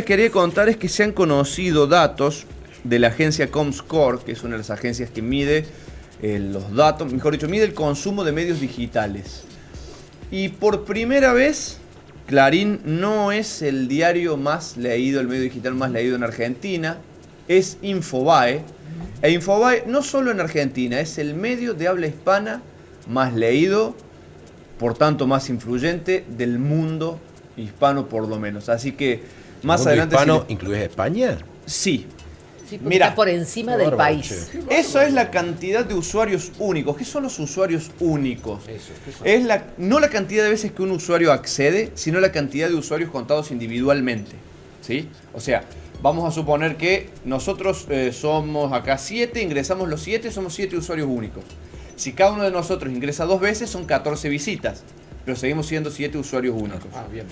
les quería contar es que se han conocido datos de la agencia Comscore, que es una de las agencias que mide los datos, mejor dicho, mide el consumo de medios digitales. Y por primera vez, Clarín no es el diario más leído, el medio digital más leído en Argentina, es Infobae. E Infobae no solo en Argentina, es el medio de habla hispana más leído, por tanto más influyente del mundo hispano por lo menos. Así que más adelante... ¿Hispano incluye España? Sí. Sí, Mira, está por encima del país. eso es la cantidad de usuarios únicos. ¿Qué son los usuarios únicos? Es no la cantidad de veces que un usuario accede, sino la cantidad de usuarios contados individualmente. ¿Sí? O sea, vamos a suponer que nosotros somos acá 7, ingresamos los 7, somos 7 usuarios únicos. Si cada uno de nosotros ingresa 2 veces, son 14 visitas, pero seguimos siendo 7 usuarios únicos. Bien.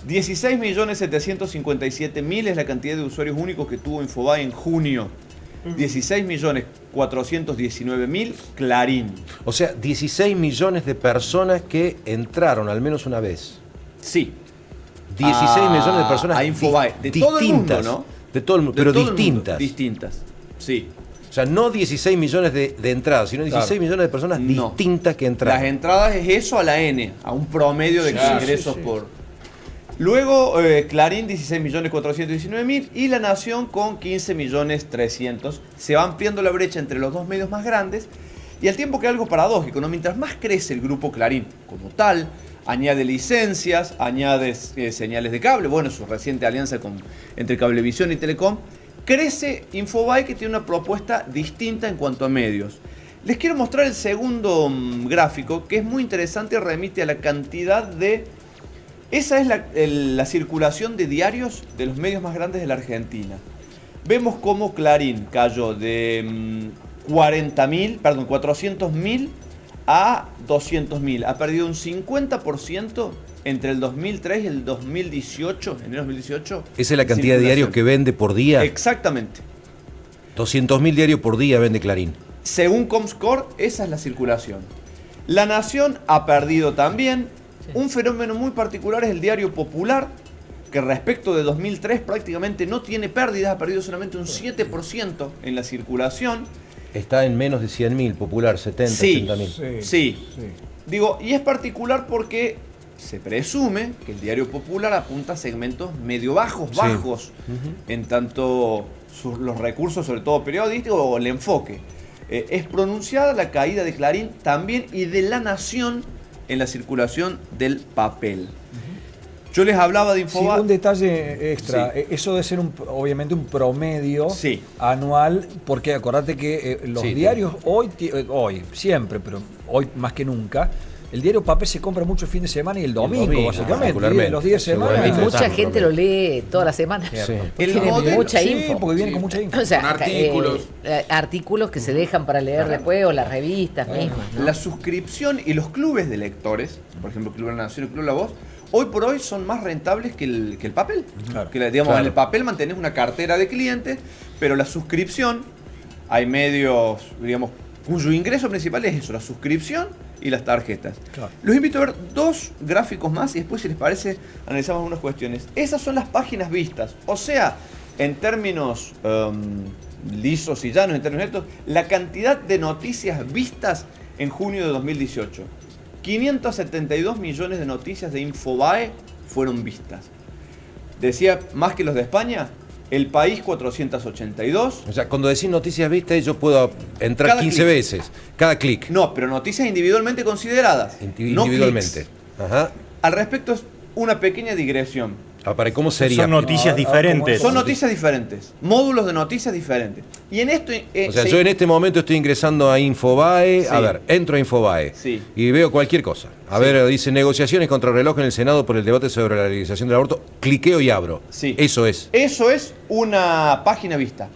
16.757.000 es la cantidad de usuarios únicos que tuvo Infobae en junio. 16.419.000 Clarín. O sea, 16 millones de personas que entraron al menos una vez. Sí. 16 millones de personas a Infobae. De todo el mundo, ¿no? De todo el mundo, De pero todo el mundo. distintas. Distintas, sí. O sea, no 16 millones de entradas, sino 16 millones de personas distintas que entraron. Las entradas es eso a la N, a un promedio de ingresos por... Luego Clarín 16.419.000 y La Nación con 15.300.000. Se va ampliando la brecha entre los dos medios más grandes y al tiempo que algo paradójico, ¿no? Mientras más crece el grupo Clarín como tal, añade licencias, añade señales de cable, bueno, su reciente alianza entre Cablevisión y Telecom, crece Infobae, que tiene una propuesta distinta en cuanto a medios. Les quiero mostrar el segundo gráfico, que es muy interesante y remite a la cantidad de... Esa es la circulación de diarios de los medios más grandes de la Argentina. Vemos cómo Clarín cayó de 400.000 a 200.000. Ha perdido un 50% entre el 2003 y el 2018, enero de 2018. Esa es la cantidad de diarios que vende por día. Exactamente. 200.000 diarios por día vende Clarín. Según Comscore, esa es la circulación. La Nación ha perdido también. Un fenómeno muy particular es el diario Popular, que respecto de 2003 prácticamente no tiene pérdidas, ha perdido solamente un 7% en la circulación. Está en menos de 100.000, Popular, 70, Sí, 80.000. sí. Digo, y es particular porque se presume que el diario Popular apunta a segmentos medio bajos, en tanto los recursos, sobre todo periodísticos, o el enfoque. Es pronunciada la caída de Clarín también y de La Nación en la circulación del papel. Yo les hablaba de Infobae. Sí, un detalle extra. Sí. Eso debe ser obviamente un promedio anual, porque acordate que los diarios hoy, siempre, pero hoy más que nunca, el diario papel se compra mucho el fin de semana y el domingo básicamente. Los días de semana. Y mucha gente lo lee toda la semana. Sí. Tiene mucha info. Porque viene con mucha info. O sea, con artículos. Artículos que se dejan para leer después, o las revistas mismas, ¿no? La suscripción y los clubes de lectores, por ejemplo, Club de la Nación y Club La Voz, hoy por hoy son más rentables que el papel. Claro. En el papel mantenés una cartera de clientes, pero la suscripción, hay medios, digamos, cuyo ingreso principal es eso, la suscripción y las tarjetas. Claro. Los invito a ver 2 gráficos más y después, si les parece, analizamos algunas cuestiones. Esas son las páginas vistas, o sea, en términos lisos y llanos, en términos netos, la cantidad de noticias vistas en junio de 2018. 572 millones de noticias de Infobae fueron vistas. Decía, más que los de España, El País 482. O sea, cuando decís noticias vistas, yo puedo entrar 15 veces, cada clic. No, pero noticias individualmente consideradas. Individualmente. No clics. Al respecto, es una pequeña digresión. ¿Cómo sería? Son noticias diferentes. Son noticias diferentes, módulos de noticias diferentes. Y en esto... o sea, yo en este momento estoy ingresando a Infobae, a ver, entro a Infobae y veo cualquier cosa. A ver, dice negociaciones contra el reloj en el Senado por el debate sobre la legalización del aborto. Cliqueo y abro. Sí. Eso es. Eso es una página vista.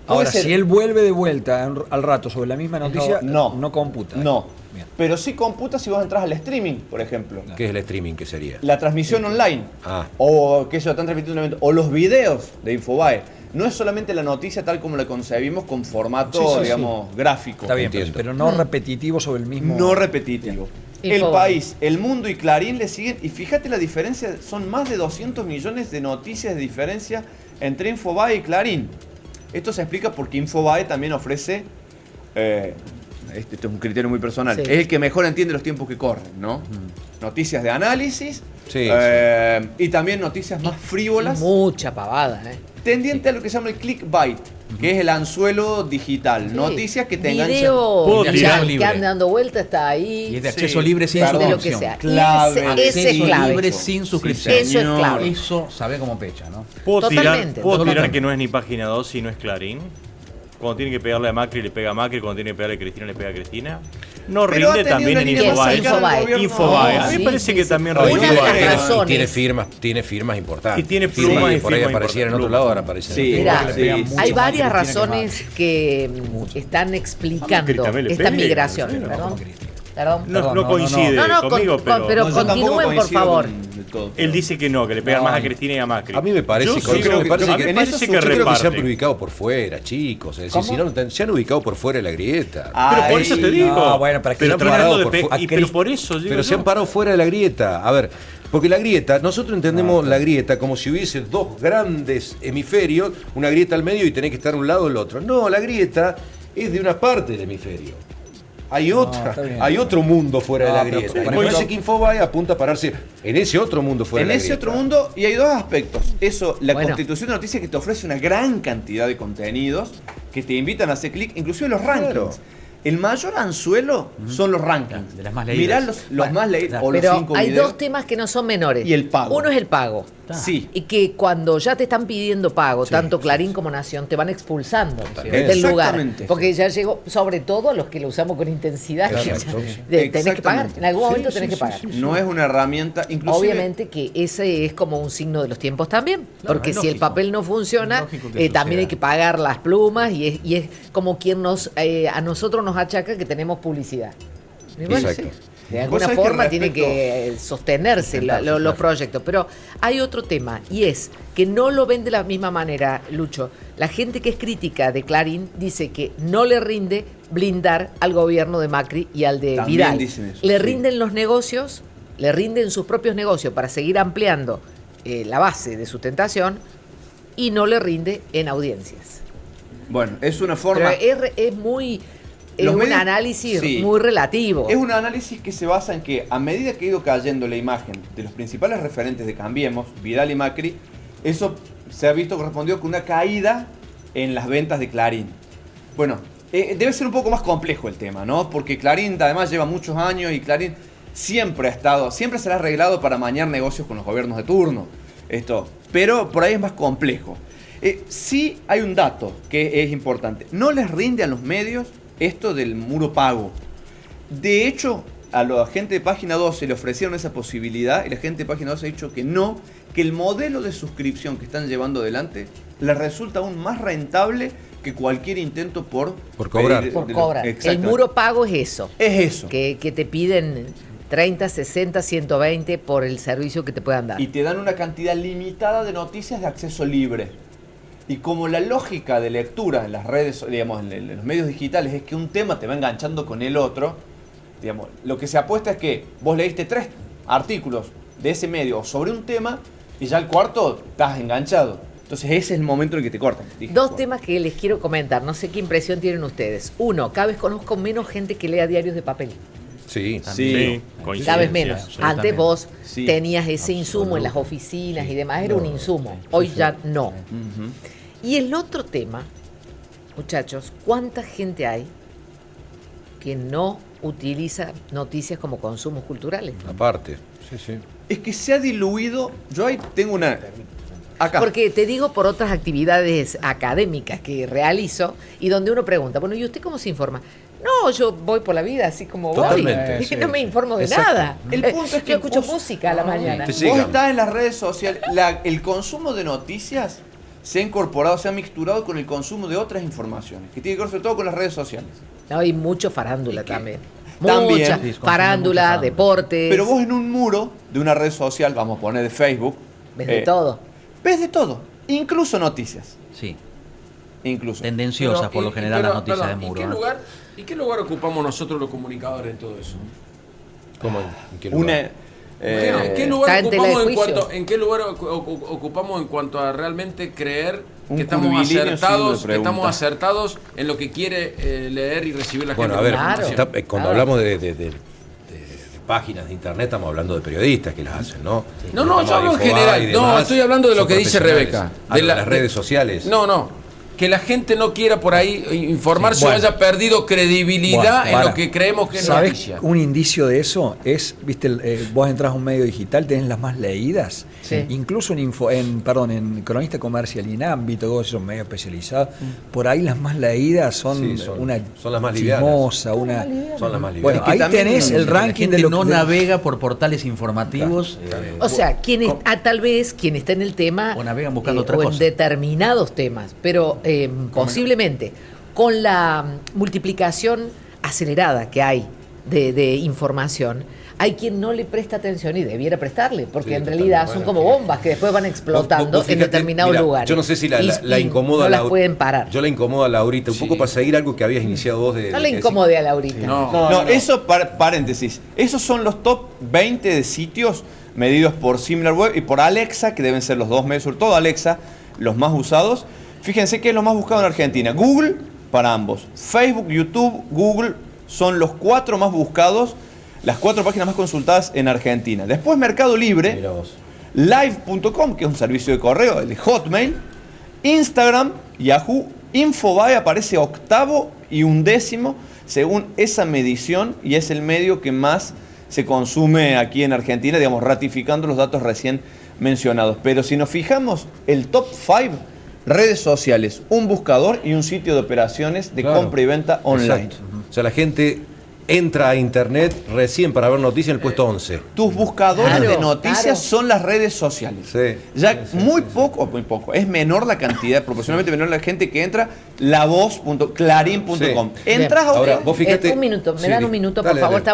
Ahora, si él vuelve de vuelta al rato sobre la misma noticia, no computa. No. Bien. Pero sí computa si vos entras al streaming, por ejemplo. ¿Qué es el streaming? ¿Qué sería? La transmisión online. O que se lo están transmitiendo un evento. O los videos de Infobae. No es solamente la noticia tal como la concebimos con formato, digamos, gráfico. Está bien, pero no repetitivo sobre el mismo... No repetitivo. El País, El Mundo y Clarín le siguen. Y fíjate la diferencia, son más de 200 millones de noticias de diferencia entre Infobae y Clarín. Esto se explica porque Infobae también ofrece, esto es un criterio muy personal, es el que mejor entiende los tiempos que corren, ¿no? Noticias de análisis y también noticias más frívolas. Mucha pavada, Tendiente a lo que se llama el clickbait, que es el anzuelo digital. Noticias que te enganchan. Que anda dando vuelta, está ahí. Y es de acceso libre sin suscripción. lo que sea. Clave. Ese es clave. Libre sin suscripción. Eso es clave. Eso sabe como pecha, ¿no? ¿Puedo tirar que no es ni Página 2 sino es Clarín? Cuando tiene que pegarle a Macri le pega a Macri, cuando tiene que pegarle a Cristina le pega a Cristina. No pero rinde también en Infobae. A mí me parece que también rinde. Tiene firmas importantes. Y tiene plumas y por ahí apareciera en otro lado, ahora aparece. Mirá, hay varias razones que están explicando esta migración. Perdón. No coincide conmigo, pero continúen, por favor. Él dice que no, que le pegan más a Cristina y a Macri. A mí me parece que se han ubicado por fuera, chicos. Es decir, si no, se han ubicado por fuera de la grieta. Pero por eso te digo. No, bueno, para que pero por eso. Pero se han parado fuera de la grieta. A ver, porque la grieta, nosotros entendemos la grieta como si hubiese dos grandes hemisferios, una grieta al medio y tenés que estar a un lado o el otro. No, la grieta es de una parte del hemisferio. Hay otro mundo fuera de la grieta. Me parece que Infobae apunta a pararse en ese otro mundo fuera de la grieta. En ese otro mundo, y hay dos aspectos. Eso, la Constitución de Noticias que te ofrece una gran cantidad de contenidos que te invitan a hacer clic, inclusive los rankings. Claro. El mayor anzuelo son los rankings. De las más leídas. Mirá los más leídos o los 5 Pero hay dos temas que no son menores. Y el pago. Uno es el pago. Sí. Y que cuando ya te están pidiendo pago, tanto Clarín como Nación, te van expulsando del lugar. Porque ya llegó, sobre todo a los que lo usamos con intensidad, tenés que pagar. En algún momento tenés que pagar. No es una herramienta, inclusive. Obviamente que ese es como un signo de los tiempos también. Porque si el papel no funciona, también hay que pagar las plumas y es como quien a nosotros nos achaca que tenemos publicidad. Bueno, de alguna forma tiene que sostenerse los proyectos. Pero hay otro tema, y es que no lo ven de la misma manera, Lucho. La gente que es crítica de Clarín dice que no le rinde blindar al gobierno de Macri y al de También Vidal. Le rinden los negocios, le rinden sus propios negocios para seguir ampliando la base de sustentación y no le rinde en audiencias. Bueno, es una forma... Pero es muy... Es un análisis muy relativo. Es un análisis que se basa en que a medida que ha ido cayendo la imagen de los principales referentes de Cambiemos, Vidal y Macri, eso se ha visto correspondido con una caída en las ventas de Clarín. Bueno, debe ser un poco más complejo el tema, ¿no? Porque Clarín además lleva muchos años y Clarín siempre se le ha arreglado para amañar negocios con los gobiernos de turno. Pero por ahí es más complejo. Sí hay un dato que es importante. No les rinde a los medios esto del muro pago. De hecho, a la gente de Página 12 le ofrecieron esa posibilidad y la gente de Página 12 ha dicho que no, que el modelo de suscripción que están llevando adelante les resulta aún más rentable que cualquier intento por cobrar. Por cobrar. El muro pago es eso. Es eso. Que te piden 30, 60, 120 por el servicio que te puedan dar. Y te dan una cantidad limitada de noticias de acceso libre. Y como la lógica de lectura en las redes, digamos, en los medios digitales es que un tema te va enganchando con el otro, digamos, lo que se apuesta es que vos leíste 3 artículos de ese medio sobre un tema y ya el cuarto estás enganchado. Entonces ese es el momento en el que te cortan. Dos temas que les quiero comentar, no sé qué impresión tienen ustedes. Uno, cada vez conozco menos gente que lea diarios de papel. Sí, cada vez menos. Antes vos tenías ese insumo en las oficinas y demás, era un insumo. Hoy ya no. Y el otro tema, muchachos, ¿cuánta gente hay que no utiliza noticias como consumos culturales? Aparte, es que se ha diluido. Yo ahí tengo una... Acá. Porque te digo por otras actividades académicas que realizo y donde uno pregunta, bueno, ¿y usted cómo se informa? No, yo voy por la vida así como Totalmente, voy. No me informo de nada. El punto es que yo escucho música a la mañana. Vos estás en las redes sociales. El consumo de noticias se ha incorporado, se ha mixturado con el consumo de otras informaciones, que tiene que ver sobre todo con las redes sociales. No, hay mucho farándula también. Mucha farándula, deportes. Pero vos en un muro de una red social, vamos a poner de Facebook, ves de todo. Ves de todo, incluso noticias. Sí. Incluso. Tendenciosas por lo general las noticias de muro. ¿Y qué lugar ocupamos nosotros los comunicadores en todo eso? ¿Cómo? ¿En qué lugar? ¿En qué lugar ocupamos en cuanto a realmente creer que estamos acertados en lo que quiere leer y recibir la gente? Bueno, a ver, cuando hablamos de páginas de internet, estamos hablando de periodistas que las hacen, ¿no? No, yo hablo en general. No, estoy hablando de lo que dice Rebeca. De las redes sociales. No. Que la gente no quiera por ahí informarse o haya perdido credibilidad en lo que creemos que es noticia. Un indicio de eso es, viste, vos entras a un medio digital, tenés las más leídas, incluso en Cronista Comercial y en Ámbito, todos esos medios especializados, por ahí las más leídas son las más chismosa, son las más livianas. Bueno, ahí tenés el ranking de lo que no navega por portales informativos. O sea, tal vez quien está en el tema o navegan buscando otra o cosa. en determinados temas, pero posiblemente con la multiplicación acelerada que hay de información, hay quien no le presta atención y debiera prestarle, porque en realidad son como bombas que después van explotando en determinados lugares. Yo no sé si la incomoda no las pueden parar. Yo la incomodo a Laurita, un poco para seguir algo que habías iniciado vos no le incomode a Laurita. No, eso, paréntesis, esos son los top 20 de sitios medidos por SimilarWeb y por Alexa, que deben ser los dos medios, sobre todo Alexa, los más usados. Fíjense que es lo más buscado en Argentina. Google para ambos. Facebook, YouTube, Google son los 4 más buscados, las 4 páginas más consultadas en Argentina. Después Mercado Libre, Live.com, que es un servicio de correo, el de Hotmail, Instagram, Yahoo, Infobae aparece 8º y 11º según esa medición y es el medio que más se consume aquí en Argentina, digamos, ratificando los datos recién mencionados. Pero si nos fijamos, el top 5, redes sociales, un buscador y un sitio de operaciones de compra y venta online. Exacto. O sea, la gente entra a internet recién para ver noticias en el puesto 11. Tus buscadores de noticias son las redes sociales. Ya muy poco, es menor la cantidad, proporcionalmente menor la gente que entra, lavoz.clarin.com. Entras ahora, vos fíjate, un minuto, me dan un minuto, por favor, está